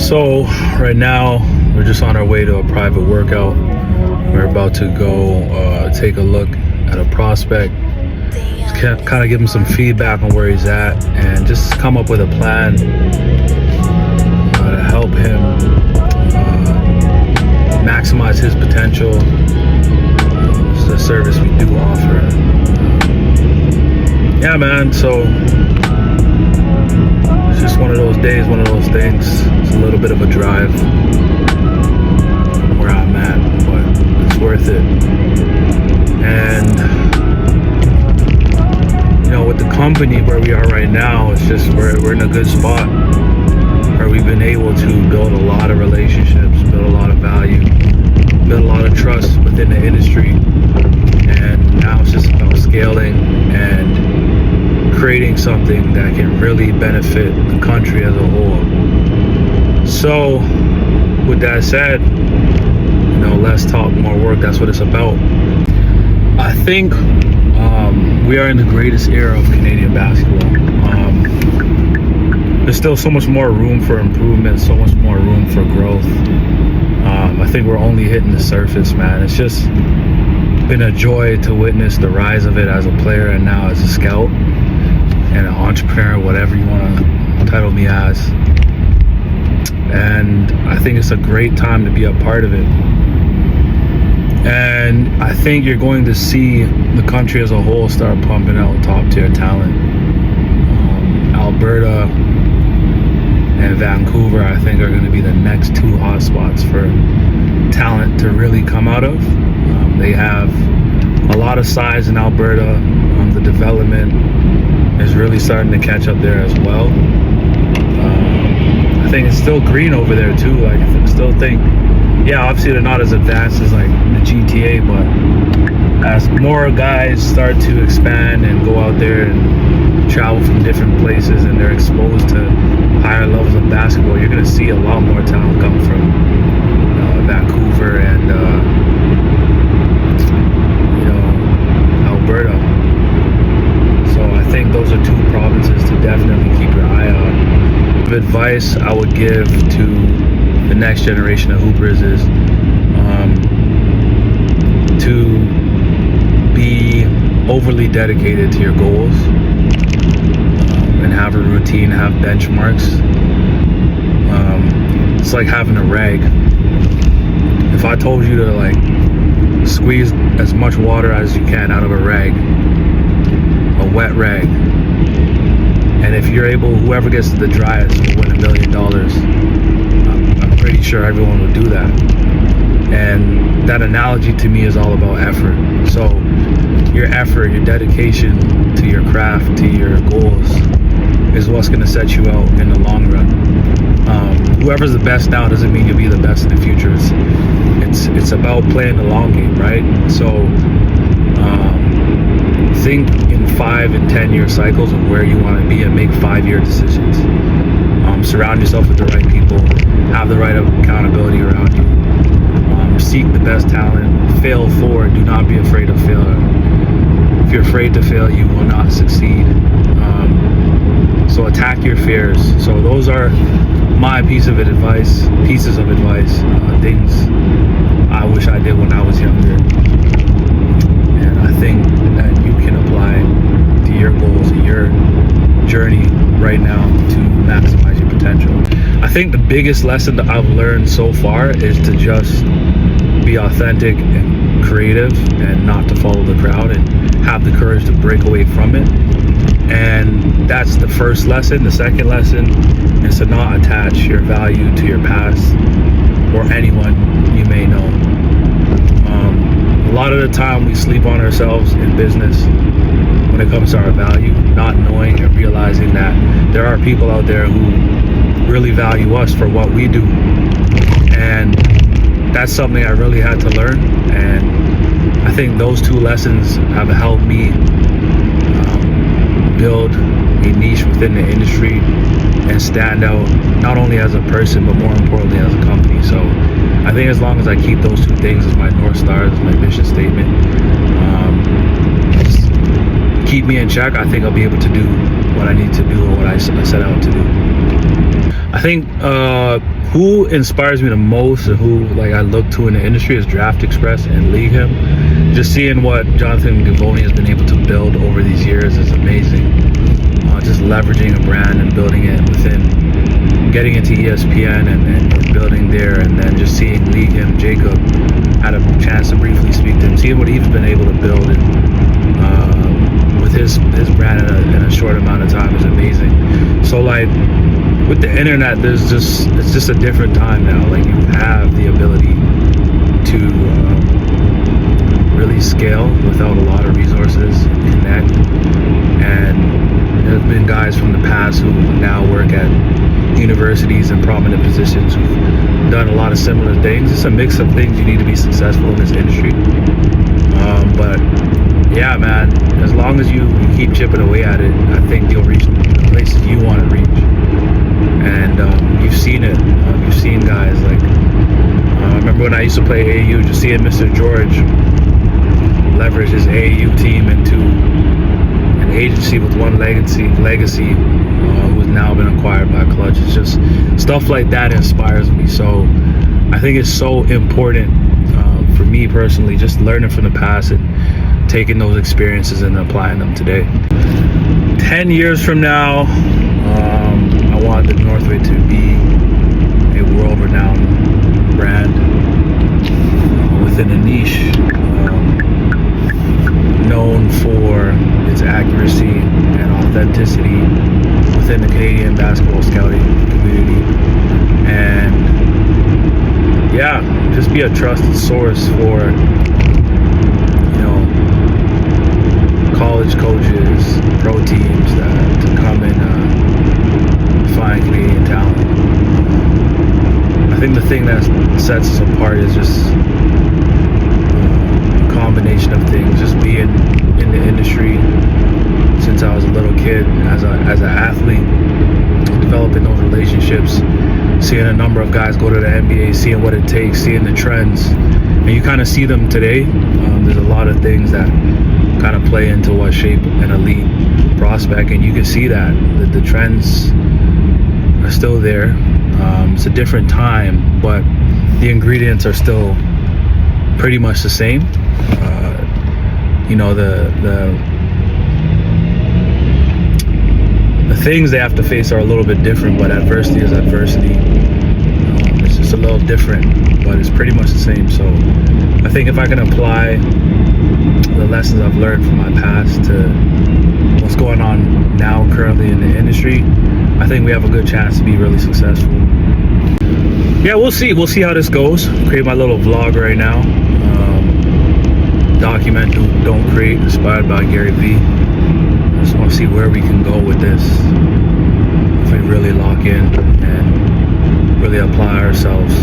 So right now we're just on our way to a private workout. We're about to go take a look at a prospect, kind of give him some feedback on where he's at, and just come up with a plan to help him maximize his potential. This is a service we do offer. Yeah, man. So it's just one of those days, one of those things. It's a little bit of a drive from where I'm at, but it's worth it. And you know, with the company where we are right now, it's just we're in a good spot where we've been able to build a lot of relationships, build a lot of value, build a lot of trust within the industry. And now it's just about scaling and creating something that can really benefit the country as a whole. So with that said, you know, less talk, more work. That's what it's about. I think we are in the greatest era of Canadian basketball. There's still so much more room for improvement, so much more room for growth. I think we're only hitting the surface, man. It's just been a joy to witness the rise of it as a player and now as a scout and an entrepreneur, whatever you want to title me as. And I think it's a great time to be a part of it. And I think you're going to see the country as a whole start pumping out top tier talent. Alberta and Vancouver, I think, are going to be the next two hotspots for talent to really come out of. They have a lot of size in Alberta. The development is really starting to catch up there as well. I think it's still green over there too. Like, I still think, yeah, obviously they're not as advanced as like the GTA, but as more guys start to expand and go out there and travel from different places and they're exposed to higher levels of basketball, you're going to see a lot more talent come from Vancouver and Alberta. So I think those are two provinces to definitely keep your eye on. The advice I would give to the next generation of hoopers is to be overly dedicated to your goals and have a routine, have benchmarks. It's like having a rag. If I told you to like squeeze as much water as you can out of a rag, a wet rag, and if you're able, whoever gets to the driest will win $1 million. I'm pretty sure everyone would do that. And that analogy to me is all about effort. So your effort, your dedication to your craft, to your goals is what's going to set you out in the long run. Whoever's the best now doesn't mean you'll be the best in the future. It's about playing the long game, right? So think in 5 and 10 year cycles of where you want to be and make 5-year decisions. Surround yourself with the right people, have the right accountability around you, seek the best talent, fail forward, do not be afraid of failure. If you're afraid to fail, you will not succeed. So attack your fears. So those are my pieces of advice, things I wish I did when I was younger. And I think that you can apply to your goals, your journey right now to maximize your potential. I think the biggest lesson that I've learned so far is to just be authentic and creative and not to follow the crowd and have the courage to break away from it. And that's the first lesson. The second lesson is to not attach your value to your past or anyone you may know. A lot of the time we sleep on ourselves in business when it comes to our value, not knowing and realizing that there are people out there who really value us for what we do. And that's something I really had to learn. And I think those two lessons have helped me build a niche within the industry and stand out not only as a person but more importantly as a company. So I think as long as I keep those two things as my North Star, as my mission statement, just keep me in check, I think I'll be able to do what I need to do or what I set out to do. I think who inspires me the most and who like I look to in the industry is Draft Express and League Him. Just seeing what Jonathan Givony has been able to build over these years is amazing. Just leveraging a brand and building it within, getting into ESPN and building there, and then just seeing League Him, Jacob, had a chance to briefly speak to him, seeing what he's been able to build with his brand in a short amount of time is amazing. So like with the internet, it's just a different time now. Like you have the ability to really scale without a lot of resources and connect. And there's been guys from the past who now work at universities and prominent positions who've done a lot of similar things. It's a mix of things you need to be successful in this industry. But yeah, man, as long as you keep chipping away at it, I think you'll reach the places you want to reach. And you've seen it. You've seen guys like, I remember when I used to play AAU, just seeing Mr. George leverage his AAU team into an agency with one legacy who has now been acquired by Clutch. It's just stuff like that inspires me. So I think it's so important for me personally, just learning from the past and taking those experiences and applying them today. 10 years from now, I want the Northway to be a world-renowned brand within a niche, known for its accuracy and authenticity within the Canadian basketball scouting community, and yeah, just be a trusted source for, you know, college coaches, pro teams to come and find Canadian talent. I think the thing that sets us apart is just a combination of things. Just being in the industry since I was a little kid, as an athlete, developing those relationships, seeing a number of guys go to the NBA, seeing what it takes, seeing the trends, and you kind of see them today. There's a lot of things that kind of play into what shape an elite prospect, and you can see that the trends are still there. It's a different time, but the ingredients are still pretty much the same. You know, the things they have to face are a little bit different, but adversity is adversity. It's just a little different, but it's pretty much the same. So I think if I can apply the lessons I've learned from my past to what's going on now currently in the industry, I think we have a good chance to be really successful. Yeah, we'll see how this goes. Create my little vlog right now. Document, don't create, inspired by Gary Vee. I just want to see where we can go with this if we really lock in and really apply ourselves.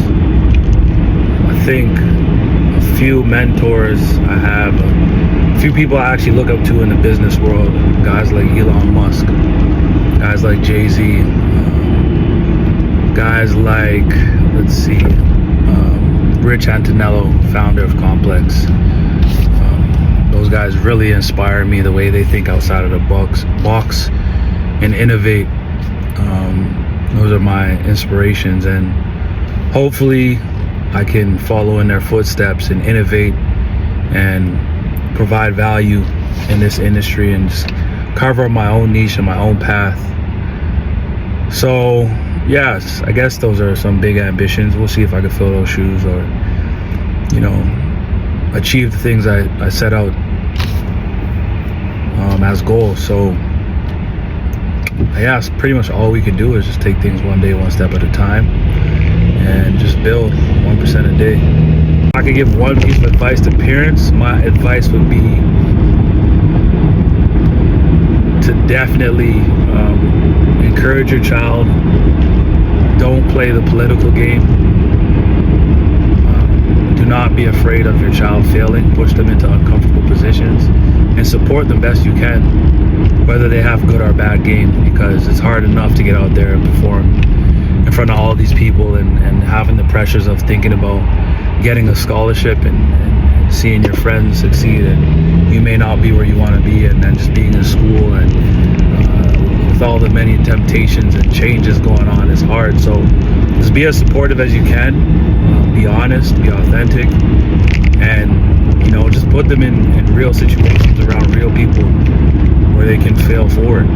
I think a few mentors I have, a few people I actually look up to in the business world, guys like Elon Musk, guys like Jay-Z, guys like, let's see, Rich Antonello, founder of Complex. Those guys really inspire me, the way they think outside of the box and innovate. Those are my inspirations, and hopefully I can follow in their footsteps and innovate and provide value in this industry and just carve out my own niche and my own path. So yes, I guess those are some big ambitions. We'll see if I can fill those shoes, or, you know, achieve the things I set out as goals. So yeah, pretty much all we can do is just take things one day, one step at a time, and just build 1% a day. If I could give one piece of advice to parents, my advice would be to definitely encourage your child. Don't play the political game. Do not be afraid of your child failing. Push them into uncomfortable positions and support them best you can, whether they have good or bad game, because it's hard enough to get out there and perform in front of all these people and having the pressures of thinking about getting a scholarship and seeing your friends succeed, and you may not be where you want to be, and then just being in school and with all the many temptations and changes going on is hard. So just be as supportive as you can, be honest, be authentic, and just put them in real situations around real people where they can fail forward.